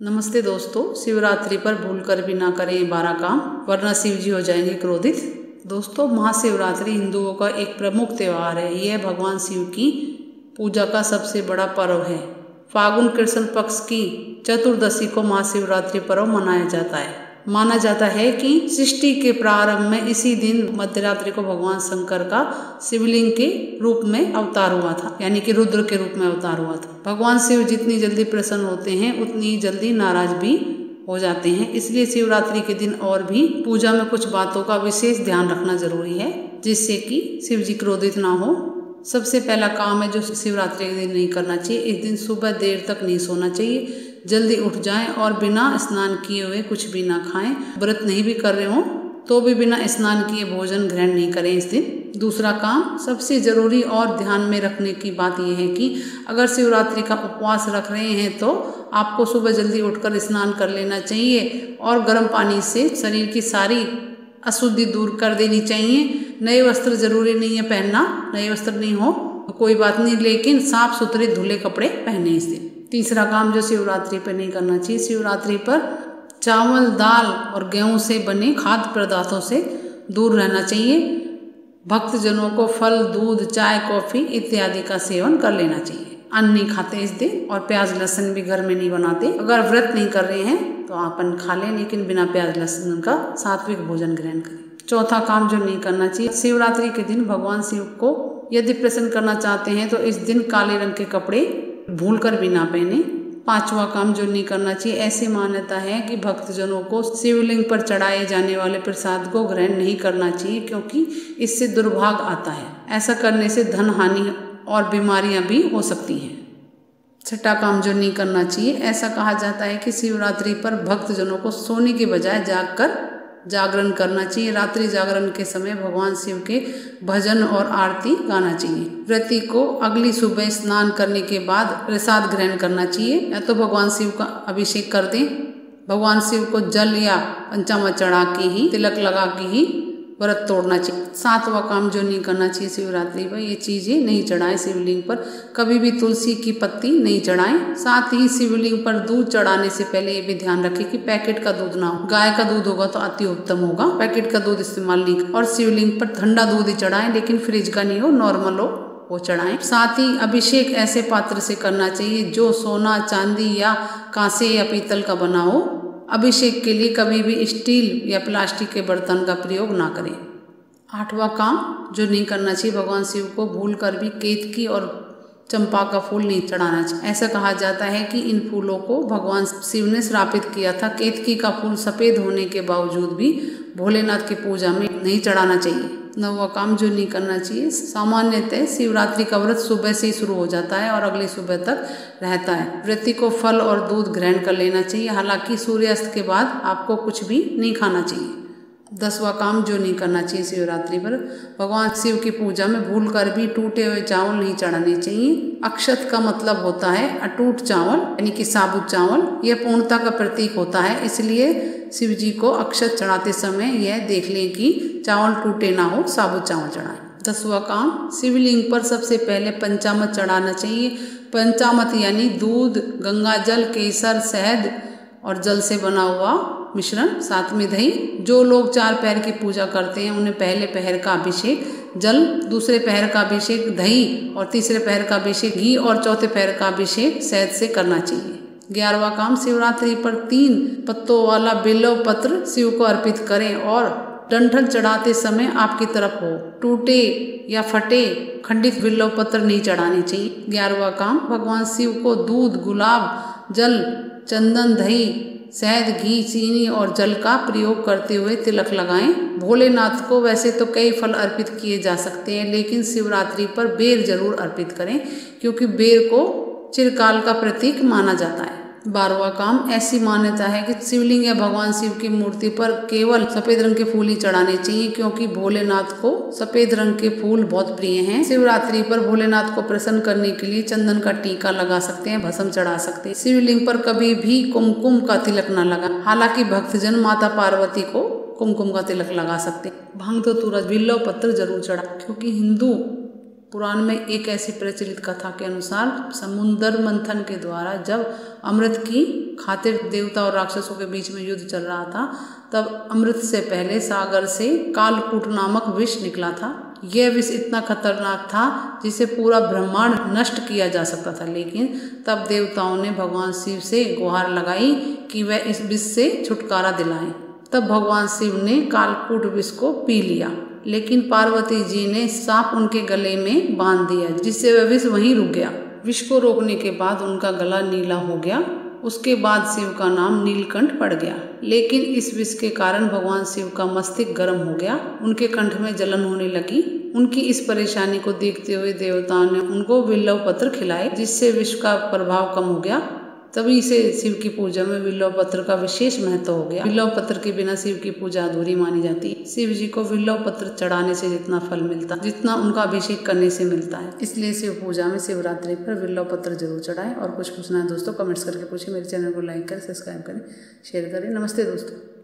नमस्ते दोस्तों, शिवरात्रि पर भूलकर भी ना करें 12 काम, वरना शिव जी हो जाएंगे क्रोधित। दोस्तों, महाशिवरात्रि हिंदुओं का एक प्रमुख त्यौहार है। यह भगवान शिव की पूजा का सबसे बड़ा पर्व है। फागुन कृष्ण पक्ष की चतुर्दशी को महाशिवरात्रि पर्व मनाया जाता है। माना जाता है कि सृष्टि के प्रारंभ में इसी दिन मध्यरात्रि को भगवान शंकर का शिवलिंग के रूप में अवतार हुआ था, यानी कि रुद्र के रूप में अवतार हुआ था। भगवान शिव जितनी जल्दी प्रसन्न होते हैं उतनी जल्दी नाराज भी हो जाते हैं। इसलिए शिवरात्रि के दिन और भी पूजा में कुछ बातों का विशेष ध्यान रखना जरूरी है, जिससे कि शिव जी क्रोधित ना हो। सबसे पहला काम है जो शिवरात्रि के दिन नहीं करना चाहिए, इस दिन सुबह देर तक नहीं सोना चाहिए। जल्दी उठ जाएं और बिना स्नान किए हुए कुछ भी ना खाएं। व्रत नहीं भी कर रहे हो तो भी बिना स्नान किए भोजन ग्रहण नहीं करें इस दिन। दूसरा काम, सबसे जरूरी और ध्यान में रखने की बात यह है कि अगर शिवरात्रि का उपवास रख रहे हैं तो आपको सुबह जल्दी उठकर स्नान कर लेना चाहिए और गर्म पानी से शरीर की सारी अशुद्धि दूर कर देनी चाहिए। नए वस्त्र जरूरी नहीं है पहनना, नए वस्त्र नहीं हो तो कोई बात नहीं, लेकिन साफ सुथरे धुले कपड़े पहने इस दिन। तीसरा काम जो शिवरात्रि पर नहीं करना चाहिए, शिवरात्रि पर चावल, दाल और गेहूं से बने खाद्य पदार्थों से दूर रहना चाहिए। भक्तजनों को फल, दूध, चाय, कॉफी इत्यादि का सेवन कर लेना चाहिए। अन्न नहीं खाते इस दिन और प्याज लहसुन भी घर में नहीं बनाते। अगर व्रत नहीं कर रहे हैं तो आप अन्न खा लें, लेकिन बिना प्याज लहसुन का सात्विक भोजन ग्रहण करें। चौथा काम जो नहीं करना चाहिए, शिवरात्रि के दिन भगवान शिव को यदि प्रसन्न करना चाहते हैं तो इस दिन काले रंग के कपड़े भूलकर भी ना पहने। पांचवा काम जो नहीं करना चाहिए, ऐसी मान्यता है कि भक्तजनों को शिवलिंग पर चढ़ाए जाने वाले प्रसाद को ग्रहण नहीं करना चाहिए, क्योंकि इससे दुर्भाग्य आता है। ऐसा करने से धन हानि और बीमारियां भी हो सकती हैं। छठा काम जो नहीं करना चाहिए, ऐसा कहा जाता है कि शिवरात्रि पर भक्तजनों को सोने के बजाय जागकर जागरण करना चाहिए। रात्रि जागरण के समय भगवान शिव के भजन और आरती गाना चाहिए। व्रती को अगली सुबह स्नान करने के बाद प्रसाद ग्रहण करना चाहिए, या तो भगवान शिव का अभिषेक कर दें, भगवान शिव को जल या पंचामृत चढ़ा के ही, तिलक लगा के ही व्रत तोड़ना चाहिए। सातवां काम जो नहीं करना चाहिए शिवरात्रि पर, ये चीजें नहीं चढ़ाएं शिवलिंग पर। कभी भी तुलसी की पत्ती नहीं चढ़ाएं। साथ ही शिवलिंग पर दूध चढ़ाने से पहले ये भी ध्यान रखें कि पैकेट का दूध ना हो। गाय का दूध होगा तो अति उत्तम होगा, पैकेट का दूध इस्तेमाल नहीं। और शिवलिंग पर ठंडा दूध ही चढ़ाएं, लेकिन फ्रिज का नहीं हो, नॉर्मल हो वो चढ़ाएं। साथ ही अभिषेक ऐसे पात्र से करना चाहिए जो सोना, चांदी या कांसे या पीतल का बना हो। अभिषेक के लिए कभी भी स्टील या प्लास्टिक के बर्तन का प्रयोग ना करें। आठवां काम जो नहीं करना चाहिए, भगवान शिव को भूलकर भी केतकी और चंपा का फूल नहीं चढ़ाना चाहिए। ऐसा कहा जाता है कि इन फूलों को भगवान शिव ने श्रापित किया था। केतकी का फूल सफेद होने के बावजूद भी भोलेनाथ की पूजा में नहीं चढ़ाना चाहिए। नौवां काम जो नहीं करना चाहिए, सामान्यतः शिवरात्रि का व्रत सुबह से ही शुरू हो जाता है और अगली सुबह तक रहता है। व्रती को फल और दूध ग्रहण कर लेना चाहिए, हालांकि सूर्यास्त के बाद आपको कुछ भी नहीं खाना चाहिए। 10वां काम जो नहीं करना चाहिए शिवरात्रि पर, भगवान शिव की पूजा में भूलकर भी टूटे हुए चावल नहीं चढ़ाने चाहिए। अक्षत का मतलब होता है अटूट चावल, यानी कि साबुत चावल। यह पूर्णता का प्रतीक होता है, इसलिए शिव जी को अक्षत चढ़ाते समय यह देख लें कि चावल टूटे ना हो, साबुत चावल चढ़ाएं। 10वां काम, शिवलिंग पर सबसे पहले पंचामृत चढ़ाना चाहिए। पंचामृत यानी दूध, गंगा जल, केसर, शहद और जल से बना हुआ मिश्रण, साथ में दही। जो लोग 4 पहर की पूजा करते हैं उन्हें पहले पहर का अभिषेक जल, दूसरे पहर का अभिषेक दही और तीसरे पहर का अभिषेक घी और चौथे पहर का अभिषेक शहद से करना चाहिए। 11वां काम, शिवरात्रि पर 3 पत्तों वाला बिल्व पत्र शिव को अर्पित करें और डंठल चढ़ाते समय आपकी तरफ हो। टूटे या फटे खंडित बिल्व पत्र नहीं चढ़ाने चाहिए। 11वां काम, भगवान शिव को दूध, गुलाब जल, चंदन, दही, शहद, घी, चीनी और जल का प्रयोग करते हुए तिलक लगाएं। भोलेनाथ को वैसे तो कई फल अर्पित किए जा सकते हैं, लेकिन शिवरात्रि पर बेर जरूर अर्पित करें, क्योंकि बेर को चिरकाल का प्रतीक माना जाता है। 12वां काम, ऐसी मान्यता है कि शिवलिंग या भगवान शिव की मूर्ति पर केवल सफेद रंग के फूल ही चढ़ाने चाहिए, क्योंकि भोलेनाथ को सफेद रंग के फूल बहुत प्रिय हैं। शिवरात्रि पर भोलेनाथ को प्रसन्न करने के लिए चंदन का टीका लगा सकते हैं, भस्म चढ़ा सकते हैं। शिवलिंग पर कभी भी कुमकुम का तिलक न लगा, हालांकि भक्तजन माता पार्वती को कुमकुम का तिलक लगा सकते हैं। भांग धतूरा, बिल्व पत्र जरूर चढ़ा, क्योंकि हिंदू पुराण में एक ऐसी प्रचलित कथा के अनुसार समुद्र मंथन के द्वारा जब अमृत की खातिर देवता और राक्षसों के बीच में युद्ध चल रहा था, तब अमृत से पहले सागर से कालकूट नामक विष निकला था। यह विष इतना खतरनाक था जिसे पूरा ब्रह्मांड नष्ट किया जा सकता था, लेकिन तब देवताओं ने भगवान शिव से गुहार लगाई कि वह इस विष से छुटकारा दिलाएं। तब भगवान शिव ने कालकूट विष को पी लिया, लेकिन पार्वती जी ने सांप उनके गले में बांध दिया, जिससे वह विष वहीं रुक गया। विष को रोकने के बाद उनका गला नीला हो गया। उसके बाद शिव का नाम नीलकंठ पड़ गया। लेकिन इस विष के कारण भगवान शिव का मस्तिष्क गर्म हो गया, उनके कंठ में जलन होने लगी। उनकी इस परेशानी को देखते हुए देवताओं ने उनको बिल्व पत्र खिलाए, जिससे विष का प्रभाव कम हो गया। तभी से शिव की पूजा में बिल्व पत्र का विशेष महत्व हो गया। बिल्व पत्र के बिना शिव की पूजा अधूरी मानी जाती है। शिव जी को बिल्व पत्र चढ़ाने से जितना फल मिलता, जितना उनका अभिषेक करने से मिलता है, इसलिए शिव पूजा में शिवरात्रि पर बिल्व पत्र जरूर चढ़ाएं। और कुछ पूछना है दोस्तों कमेंट्स करके पूछिए। मेरे चैनल को लाइक करें, सब्सक्राइब करें, शेयर करें। नमस्ते दोस्तों।